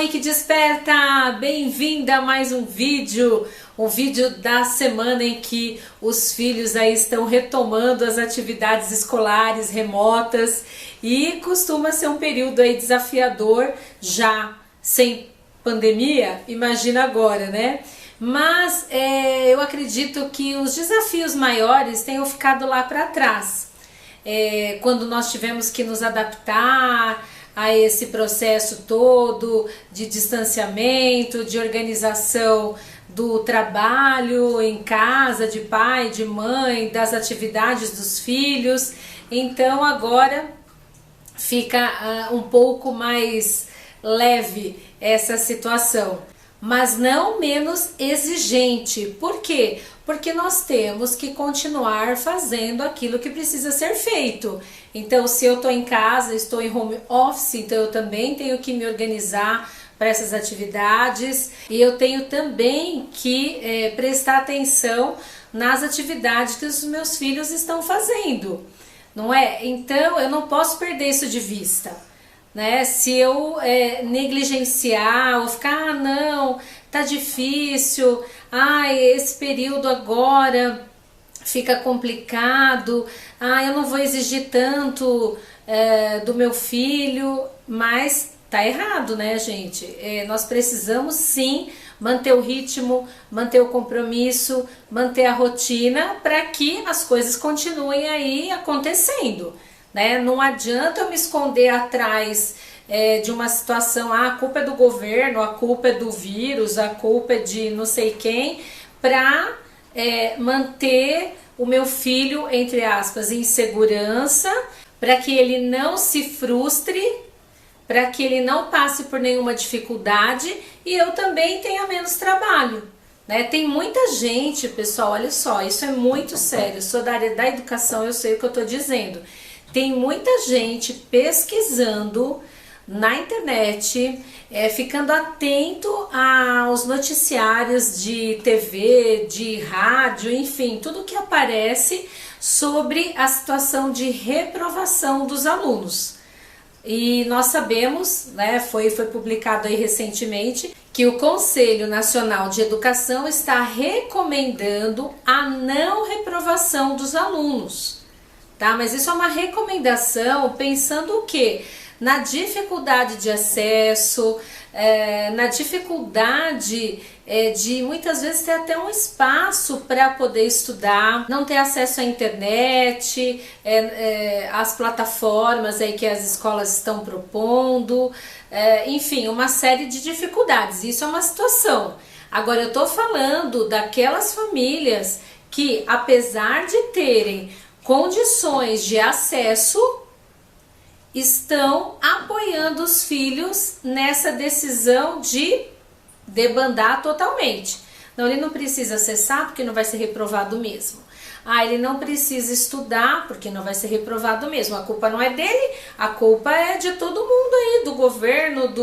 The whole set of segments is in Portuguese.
mãe que desperta! Bem-vinda a mais um vídeo da semana em que os filhos aí estão retomando as atividades escolares remotas e costuma ser um período aí desafiador, já sem pandemia, imagina agora, né? Mas eu acredito que os desafios maiores tenham ficado lá para trás, quando nós tivemos que nos adaptar a esse processo todo de distanciamento, de organização do trabalho em casa, de pai, de mãe, das atividades dos filhos. Então agora fica um pouco mais leve essa situação, mas não menos exigente. Por quê? Porque nós temos que continuar fazendo aquilo que precisa ser feito. Então, se eu estou em casa, estou em home office, então eu também tenho que me organizar para essas atividades e eu tenho também que prestar atenção nas atividades que os meus filhos estão fazendo, não é? Então, eu não posso perder isso de vista, né? Se eu negligenciar ou ficar, não, tá difícil, esse período agora fica complicado, eu não vou exigir tanto do meu filho, mas tá errado, né, gente? Nós precisamos sim manter o ritmo, manter o compromisso, manter a rotina para que as coisas continuem aí acontecendo, né? Não adianta eu me esconder atrás de uma situação, a culpa é do governo, a culpa é do vírus, a culpa é de não sei quem, para manter o meu filho, entre aspas, em segurança, para que ele não se frustre, para que ele não passe por nenhuma dificuldade e eu também tenha menos trabalho, né? Tem muita gente, pessoal, olha só, isso é muito sério, eu sou da área da educação, eu sei o que eu estou dizendo. Tem muita gente pesquisando na internet, ficando atento aos noticiários de TV, de rádio, enfim, tudo que aparece sobre a situação de reprovação dos alunos. E nós sabemos, né, foi publicado aí recentemente, que o Conselho Nacional de Educação está recomendando a não reprovação dos alunos, tá? Mas isso é uma recomendação pensando o quê? Na dificuldade de acesso, na dificuldade de muitas vezes ter até um espaço para poder estudar, não ter acesso à internet, às plataformas aí que as escolas estão propondo, enfim, uma série de dificuldades. Isso é uma situação. Agora eu estou falando daquelas famílias que, apesar de terem condições de acesso, estão apoiando os filhos nessa decisão de debandar totalmente. Não, ele não precisa acessar porque não vai ser reprovado mesmo. Ele não precisa estudar porque não vai ser reprovado mesmo. A culpa não é dele, a culpa é de todo mundo aí, do governo,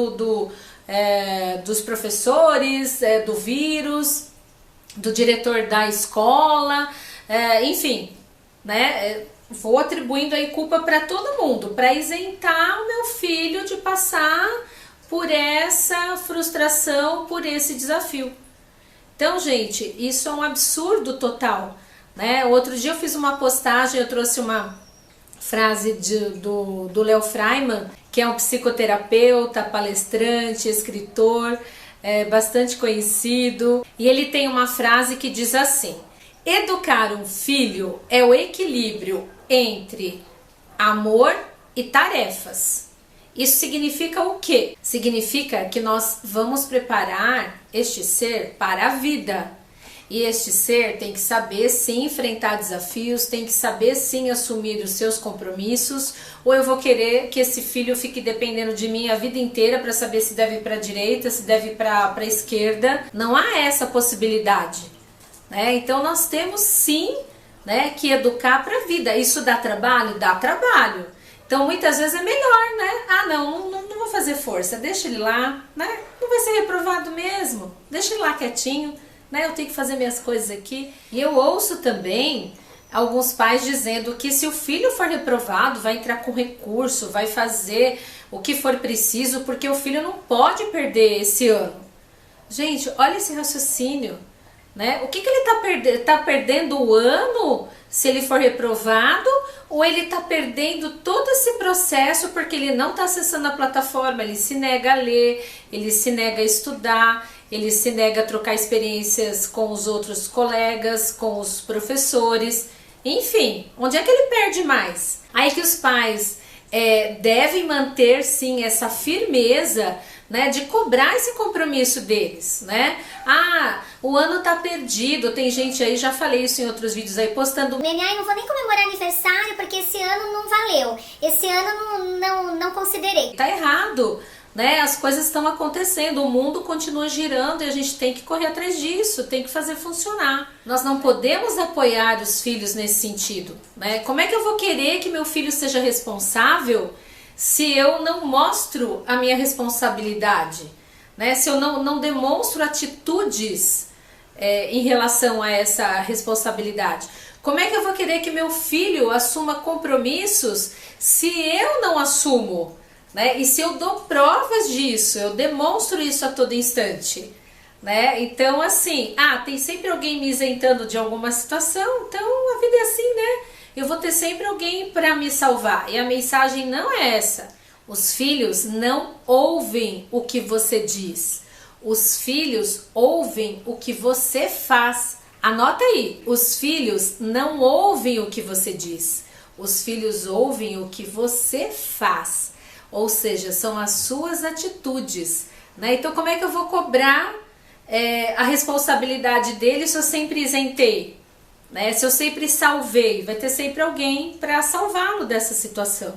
dos professores, do vírus, do diretor da escola, enfim, né? Vou atribuindo aí culpa para todo mundo, para isentar o meu filho de passar por essa frustração, por esse desafio. Então, gente, isso é um absurdo total, né? Outro dia eu fiz uma postagem, eu trouxe uma frase do Léo Freiman, que é um psicoterapeuta, palestrante, escritor, bastante conhecido, e ele tem uma frase que diz assim: educar um filho é o equilíbrio entre amor e tarefas. Isso significa o quê? Significa que nós vamos preparar este ser para a vida. E este ser tem que saber sim enfrentar desafios, tem que saber sim assumir os seus compromissos, ou eu vou querer que esse filho fique dependendo de mim a vida inteira para saber se deve ir para a direita, se deve ir para a esquerda. Não há essa possibilidade. Então nós temos sim, né, que educar para a vida. Isso dá trabalho? Dá trabalho. Então muitas vezes é melhor, né? Não vou fazer força, deixa ele lá, né? Não vai ser reprovado mesmo, deixa ele lá quietinho, né? Eu tenho que fazer minhas coisas aqui. E eu ouço também alguns pais dizendo que se o filho for reprovado, vai entrar com recurso, vai fazer o que for preciso, porque o filho não pode perder esse ano. Gente, olha esse raciocínio, né? O que ele tá perdendo o ano se ele for reprovado, ou ele tá perdendo todo esse processo porque ele não tá acessando a plataforma, ele se nega a ler, ele se nega a estudar, ele se nega a trocar experiências com os outros colegas, com os professores, enfim, onde é que ele perde mais? Aí que os pais devem manter sim essa firmeza, né, de cobrar esse compromisso deles, né? Ah, o ano tá perdido, tem gente aí, já falei isso em outros vídeos aí, postando... Neném, não vou nem comemorar aniversário porque esse ano não valeu, esse ano não considerei. Tá errado, né? As coisas estão acontecendo, o mundo continua girando e a gente tem que correr atrás disso, tem que fazer funcionar. Nós não podemos apoiar os filhos nesse sentido, né? Como é que eu vou querer que meu filho seja responsável se eu não mostro a minha responsabilidade, né? Se eu não demonstro atitudes em relação a essa responsabilidade? Como é que eu vou querer que meu filho assuma compromissos se eu não assumo, né? E se eu dou provas disso, eu demonstro isso a todo instante, né? Então, assim, tem sempre alguém me isentando de alguma situação, então a vida é assim, né? Eu vou ter sempre alguém para me salvar. E a mensagem não é essa. Os filhos não ouvem o que você diz. Os filhos ouvem o que você faz. Anota aí. Os filhos não ouvem o que você diz. Os filhos ouvem o que você faz. Ou seja, são as suas atitudes, né? Então, como é que eu vou cobrar a responsabilidade dele se eu sempre isentei? Né? Se eu sempre salvei, vai ter sempre alguém para salvá-lo dessa situação.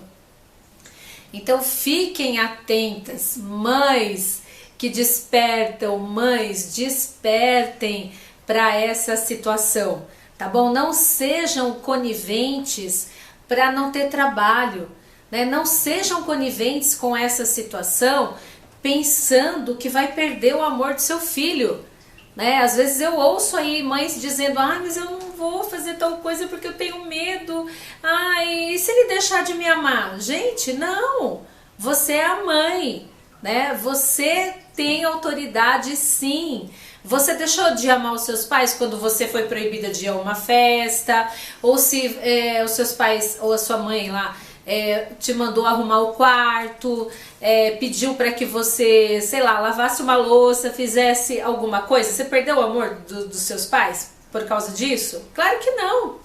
Então fiquem atentas, mães que despertam, mães, despertem para essa situação, tá bom? Não sejam coniventes para não ter trabalho, né? Não sejam coniventes com essa situação pensando que vai perder o amor do seu filho. Né? Às vezes eu ouço aí mães dizendo, mas eu não vou fazer tal coisa porque eu tenho medo, e se ele deixar de me amar? Gente, não, você é a mãe, né? Você tem autoridade sim. Você deixou de amar os seus pais quando você foi proibida de ir a uma festa, ou se os seus pais ou a sua mãe lá te mandou arrumar o quarto, pediu para que você, sei lá, lavasse uma louça, fizesse alguma coisa. Você perdeu o amor dos seus pais por causa disso? Claro que não.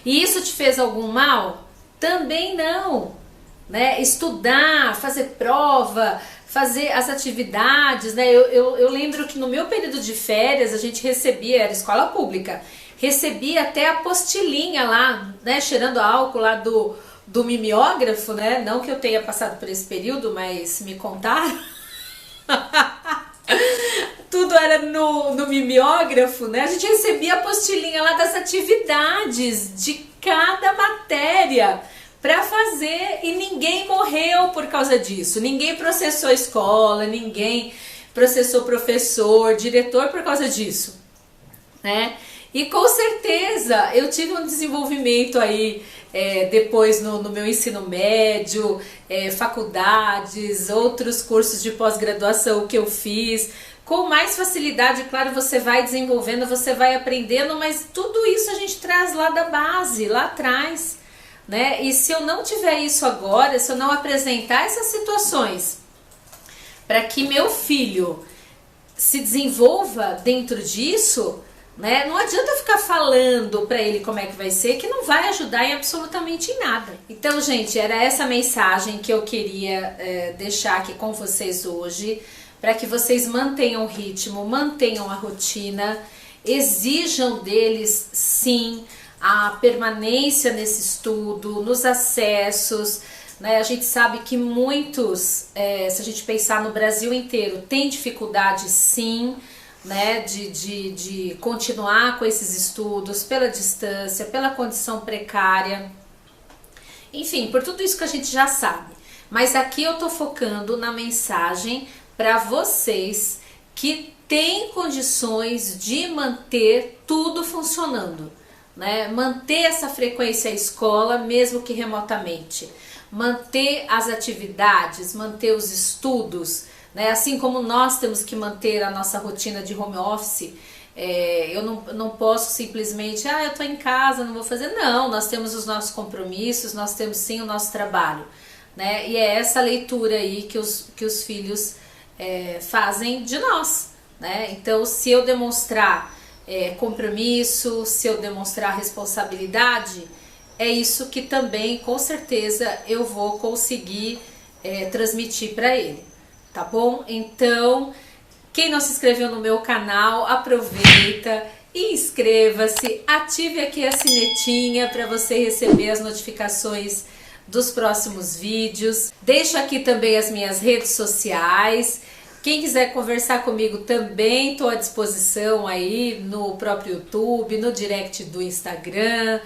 E isso te fez algum mal? Também não, né? Estudar, fazer prova, fazer as atividades, né? Eu lembro que no meu período de férias a gente recebia, era escola pública, recebia até a apostilinha lá, né? Cheirando álcool lá do mimeógrafo, né? Não que eu tenha passado por esse período, mas me contaram. Tudo era no mimeógrafo, né? A gente recebia a apostilinha lá das atividades de cada matéria para fazer e ninguém morreu por causa disso. Ninguém processou a escola, ninguém processou professor, diretor por causa disso, né? E com certeza eu tive um desenvolvimento aí depois no meu ensino médio, faculdades, outros cursos de pós-graduação que eu fiz. Com mais facilidade, claro, você vai desenvolvendo, você vai aprendendo, mas tudo isso a gente traz lá da base, lá atrás, né? E se eu não tiver isso agora, se eu não apresentar essas situações para que meu filho se desenvolva dentro disso, né? Não adianta ficar falando para ele como é que vai ser, que não vai ajudar em absolutamente nada. Então, gente, era essa mensagem que eu queria deixar aqui com vocês hoje, para que vocês mantenham o ritmo, mantenham a rotina, exijam deles, sim, a permanência nesse estudo, nos acessos, né? A gente sabe que muitos, se a gente pensar no Brasil inteiro, tem dificuldade, sim, né, de continuar com esses estudos pela distância, pela condição precária, enfim, por tudo isso que a gente já sabe. Mas aqui eu tô focando na mensagem para vocês que têm condições de manter tudo funcionando, né? Manter essa frequência à escola, mesmo que remotamente. Manter as atividades, manter os estudos, né? Assim como nós temos que manter a nossa rotina de home office, eu não posso simplesmente, eu tô em casa, não vou fazer. Não, nós temos os nossos compromissos, nós temos sim o nosso trabalho, né? E é essa leitura aí que os filhos fazem de nós, né? Então, se eu demonstrar compromisso, se eu demonstrar responsabilidade, é isso que também, com certeza, eu vou conseguir transmitir para ele, tá bom? Então, quem não se inscreveu no meu canal, aproveita e inscreva-se, ative aqui a sinetinha para você receber as notificações dos próximos vídeos. Deixo aqui também as minhas redes sociais. Quem quiser conversar comigo também estou à disposição aí no próprio YouTube, no direct do Instagram,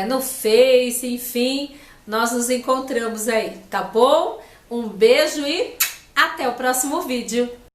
no Face, enfim, nós nos encontramos aí, tá bom? Um beijo e até o próximo vídeo!